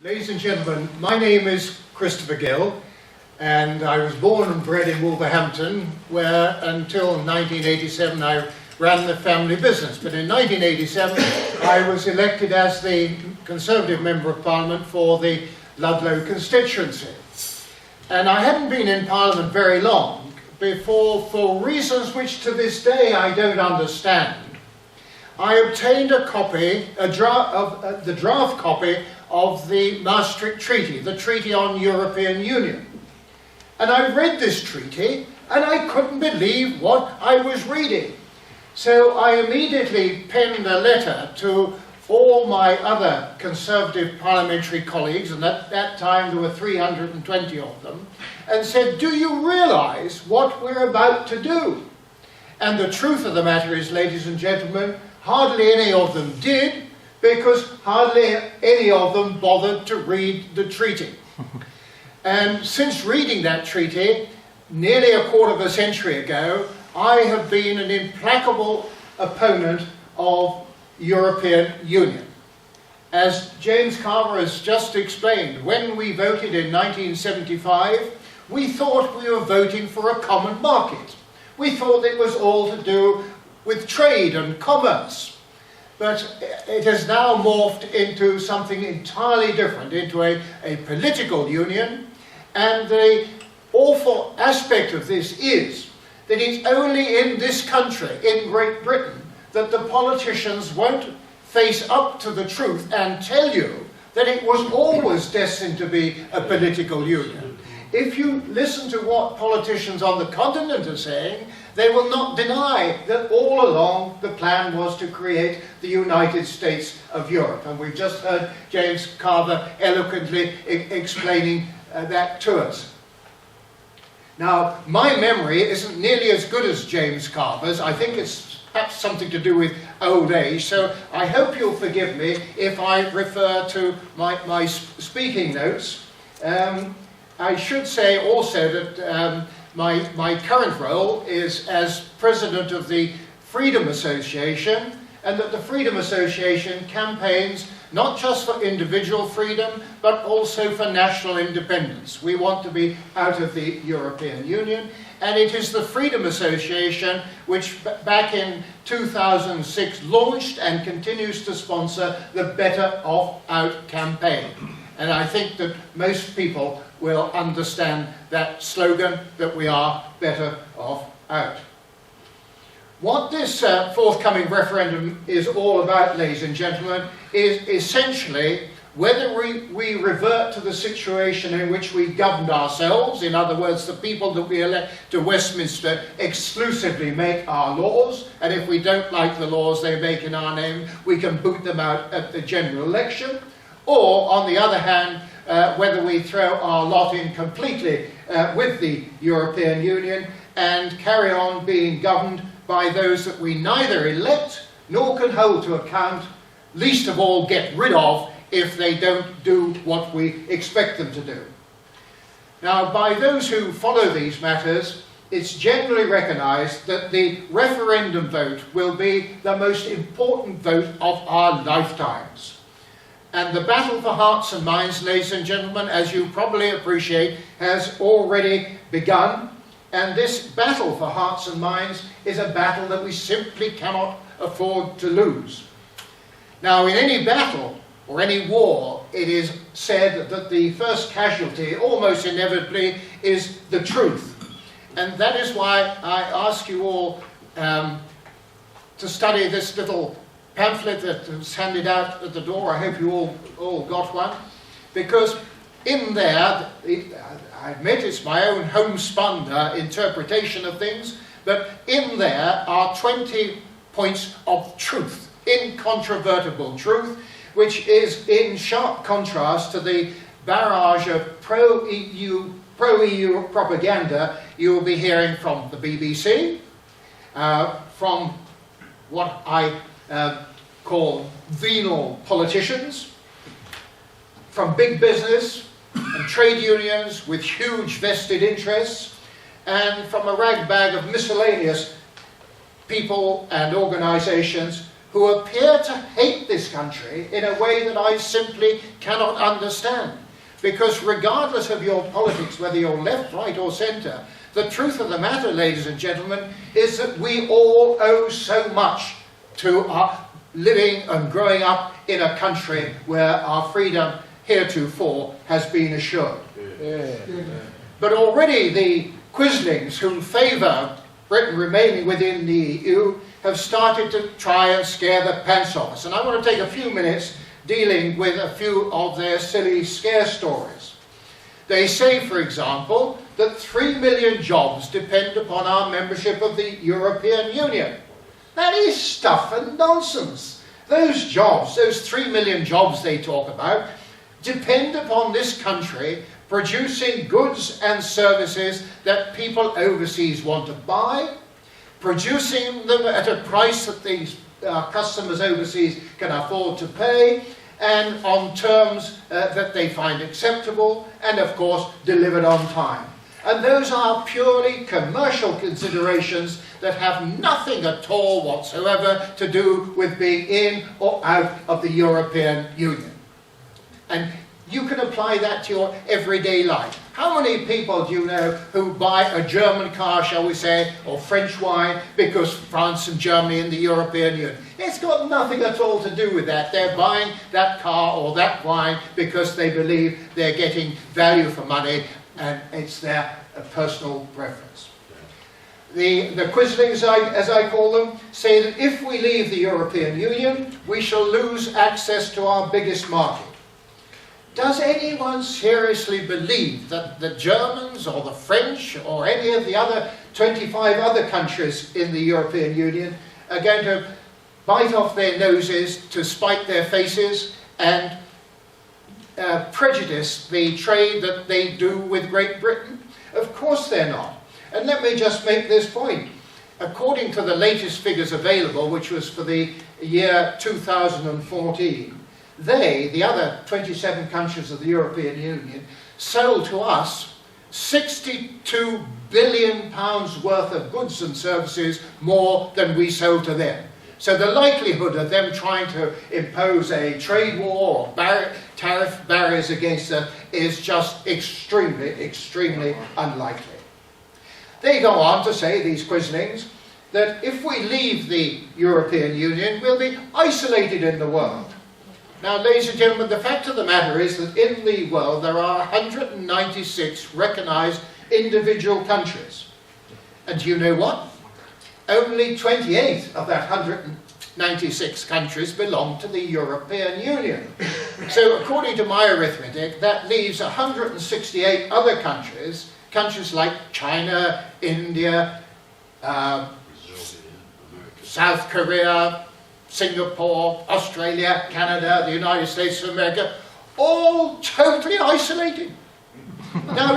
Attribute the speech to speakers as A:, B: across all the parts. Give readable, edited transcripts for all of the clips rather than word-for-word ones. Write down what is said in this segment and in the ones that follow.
A: Ladies and gentlemen, my name is Christopher Gill, and I was born and bred in Wolverhampton, where until 1987 I ran the family business. But in 1987 I was elected as the Conservative Member of Parliament for the Ludlow constituency. And I hadn't been in Parliament very long before, for reasons which to this day I don't understand, I obtained a copy, the draft copy of the Maastricht Treaty, the Treaty on European Union. And I read this treaty, and I couldn't believe what I was reading. So I immediately penned a letter to all my other Conservative parliamentary colleagues, and at that time there were 320 of them, and said, do you realise what we're about to do? And the truth of the matter is, ladies and gentlemen, hardly any of them did, because hardly any of them bothered to read the treaty. And since reading that treaty, nearly a quarter of a century ago, I have been an implacable opponent of European Union. As James Carver has just explained, when we voted in 1975, we thought we were voting for a common market. We thought it was all to do with trade and commerce. But it has now morphed into something entirely different, into a political union. And the awful aspect of this is that it's only in this country, in Great Britain, that the politicians won't face up to the truth and tell you that it was always destined to be a political union. If you listen to what politicians on the continent are saying, they will not deny that all along the plan was to create the United States of Europe. And we've just heard James Carver eloquently explaining that to us. Now, my memory isn't nearly as good as James Carver's. I think it's perhaps something to do with old age, so I hope you'll forgive me if I refer to my speaking notes. I should say also that my current role is as President of the Freedom Association, and that the Freedom Association campaigns not just for individual freedom, but also for national independence. We want to be out of the European Union, and it is the Freedom Association which back in 2006 launched and continues to sponsor the Better Off Out campaign. And I think that most people will understand that slogan, that we are better off out. What this forthcoming referendum is all about, ladies and gentlemen, is essentially whether we revert to the situation in which we governed ourselves, in other words, the people that we elect to Westminster exclusively make our laws, and if we don't like the laws they make in our name, we can boot them out at the general election, or, on the other hand, whether we throw our lot in completely with the European Union and carry on being governed by those that we neither elect nor can hold to account, least of all get rid of if they don't do what we expect them to do. Now, by those who follow these matters, it's generally recognised that the referendum vote will be the most important vote of our lifetimes. And the battle for hearts and minds, ladies and gentlemen, as you probably appreciate, has already begun. And this battle for hearts and minds is a battle that we simply cannot afford to lose. Now, in any battle or any war, it is said that the first casualty, almost inevitably, is the truth. And that is why I ask you all to study this little pamphlet that was handed out at the door. I hope you all got one, because in there, I admit it's my own homespun interpretation of things, but in there are 20 points of truth, incontrovertible truth, which is in sharp contrast to the barrage of pro-EU propaganda you will be hearing from the BBC, from what I call venal politicians, from big business and trade unions with huge vested interests, and from a ragbag of miscellaneous people and organisations who appear to hate this country in a way that I simply cannot understand. Because regardless of your politics, whether you're left, right or centre, the truth of the matter, ladies and gentlemen, is that we all owe so much to our living and growing up in a country where our freedom heretofore has been assured. But already the quislings who favour Britain remaining within the EU have started to try and scare the pants off us. And I want to take a few minutes dealing with a few of their silly scare stories. They say, for example, that 3 million jobs depend upon our membership of the European Union. That is stuff and nonsense. Those jobs, those 3 million jobs they talk about, depend upon this country producing goods and services that people overseas want to buy, producing them at a price that these customers overseas can afford to pay, and on terms that they find acceptable, and of course delivered on time. And those are purely commercial considerations that have nothing at all whatsoever to do with being in or out of the European Union. And you can apply that to your everyday life. How many people do you know who buy a German car, shall we say, or French wine because France and Germany in the European Union? It's got nothing at all to do with that. They're buying that car or that wine because they believe they're getting value for money, and it's their personal preference. The quislings, as I call them, say that if we leave the European Union, we shall lose access to our biggest market. Does anyone seriously believe that the Germans or the French or any of the other 25 other countries in the European Union are going to bite off their noses to spite their faces and prejudice the trade that they do with Great Britain? Of course they're not. And let me just make this point. According to the latest figures available, which was for the year 2014, they, the other 27 countries of the European Union, sold to us £62 billion worth of goods and services more than we sold to them. So the likelihood of them trying to impose a trade war or tariff barriers against us is just extremely, extremely unlikely. They go on to say, these quislings, that if we leave the European Union, we'll be isolated in the world. Now, ladies and gentlemen, the fact of the matter is that in the world there are 196 recognised individual countries. And do you know what? Only 28 of that 196 countries belong to the European Union. So according to my arithmetic, that leaves 168 other countries, countries like China, India, South Korea, Singapore, Australia, Canada, the United States of America, all totally isolated. Now,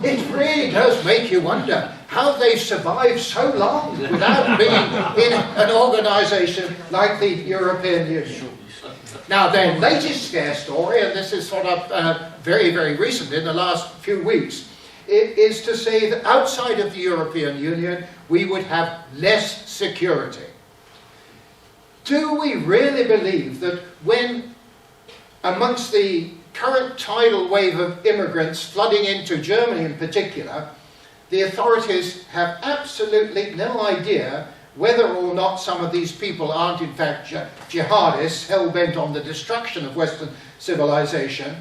A: it really does make you wonder how they've survived so long without being in an organisation like the European Union. Now, their latest scare story, and this is sort of very, very recent, in the last few weeks, is to say that outside of the European Union, we would have less security. Do we really believe that when, amongst the current tidal wave of immigrants flooding into Germany in particular, the authorities have absolutely no idea whether or not some of these people aren't in fact jihadists hell-bent on the destruction of Western civilization,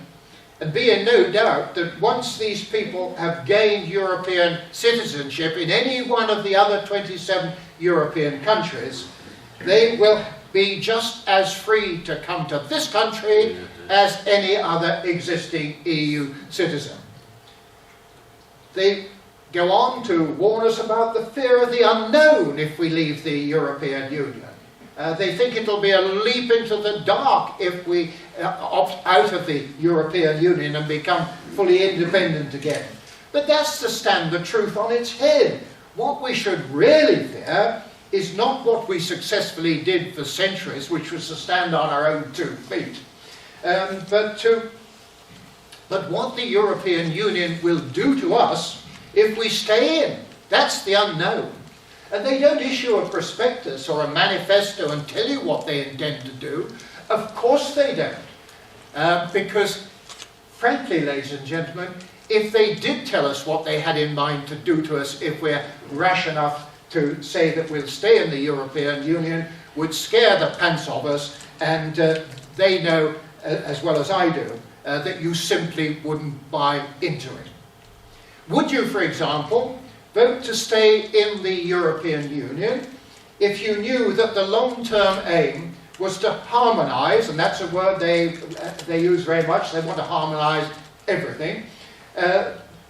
A: and be in no doubt that once these people have gained European citizenship in any one of the other 27 European countries, they will be just as free to come to this country as any other existing EU citizen. They go on to warn us about the fear of the unknown if we leave the European Union. They think it'll be a leap into the dark if we opt out of the European Union and become fully independent again. But that's to stand the truth on its head. What we should really fear is not what we successfully did for centuries, which was to stand on our own 2 feet, but what the European Union will do to us if we stay in. That's the unknown. And they don't issue a prospectus or a manifesto and tell you what they intend to do. Of course they don't. Because, frankly, ladies and gentlemen, if they did tell us what they had in mind to do to us if we're rash enough to say that we'll stay in the European Union, would scare the pants off us, and they know, as well as I do, that you simply wouldn't buy into it. Would you, for example, vote to stay in the European Union if you knew that the long-term aim was to harmonise, and that's a word they use very much, they want to harmonise everything,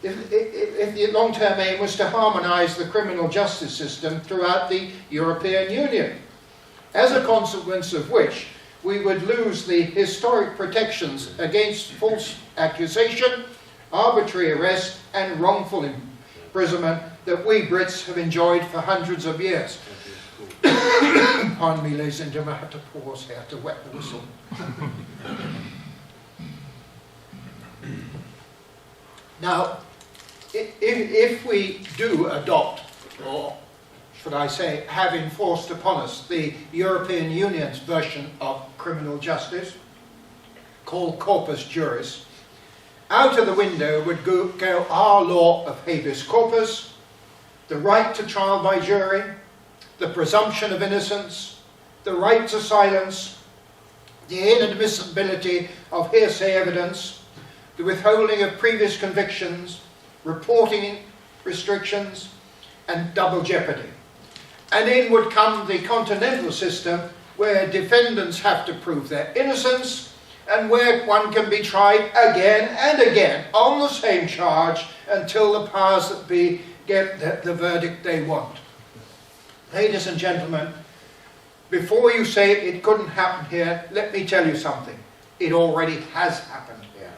A: if the long-term aim was to harmonise the criminal justice system throughout the European Union, as a consequence of which we would lose the historic protections against false accusation, arbitrary arrest and wrongful imprisonment that we Brits have enjoyed for hundreds of years. Pardon me, ladies and gentlemen, I have to pause here to wet the whistle. Now, if we do adopt, or should I say, have enforced upon us the European Union's version of criminal justice, called corpus juris, out of the window would go our law of habeas corpus, the right to trial by jury, the presumption of innocence, the right to silence, the inadmissibility of hearsay evidence, the withholding of previous convictions, reporting restrictions, and double jeopardy. And in would come the continental system where defendants have to prove their innocence and where one can be tried again and again on the same charge until the powers that be get the verdict they want. Ladies and gentlemen, before you say it couldn't happen here, let me tell you something. It already has happened here.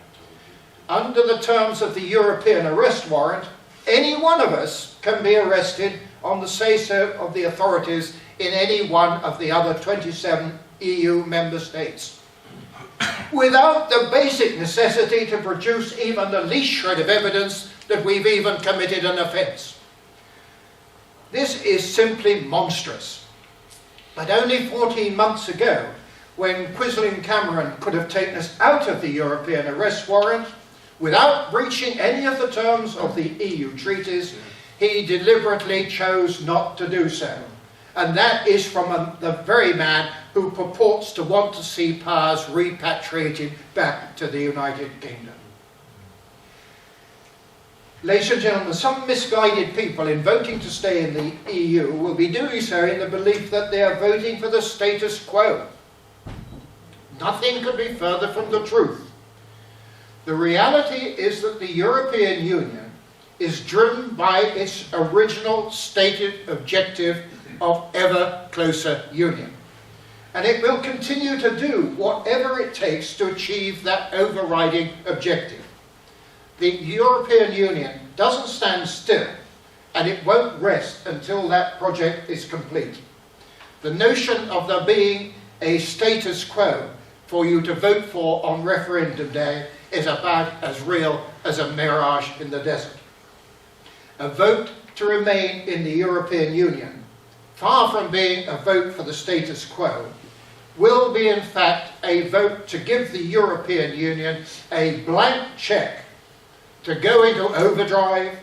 A: Under the terms of the European arrest warrant, any one of us can be arrested on the say-so of the authorities in any one of the other 27 EU member states, without the basic necessity to produce even the least shred of evidence that we've even committed an offence. This is simply monstrous. But only 14 months ago, when Quisling Cameron could have taken us out of the European arrest warrant, without breaching any of the terms of the EU treaties, he deliberately chose not to do so. And that is from the very man who purports to want to see powers repatriated back to the United Kingdom. Ladies and gentlemen, some misguided people in voting to stay in the EU will be doing so in the belief that they are voting for the status quo. Nothing could be further from the truth. The reality is that the European Union is driven by its original stated objective of ever closer union. And it will continue to do whatever it takes to achieve that overriding objective. The European Union doesn't stand still, and it won't rest until that project is complete. The notion of there being a status quo for you to vote for on referendum day is about as real as a mirage in the desert. A vote to remain in the European Union, far from being a vote for the status quo, will be in fact a vote to give the European Union a blank cheque to go into overdrive,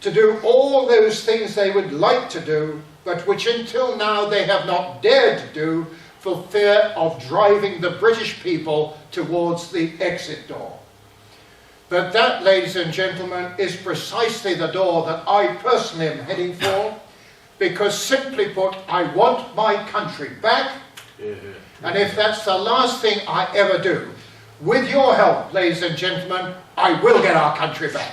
A: to do all those things they would like to do, but which until now they have not dared to do for fear of driving the British people towards the exit door. But that, ladies and gentlemen, is precisely the door that I personally am heading for, because simply put, I want my country back, and if that's the last thing I ever do, with your help, ladies and gentlemen, I will get our country back.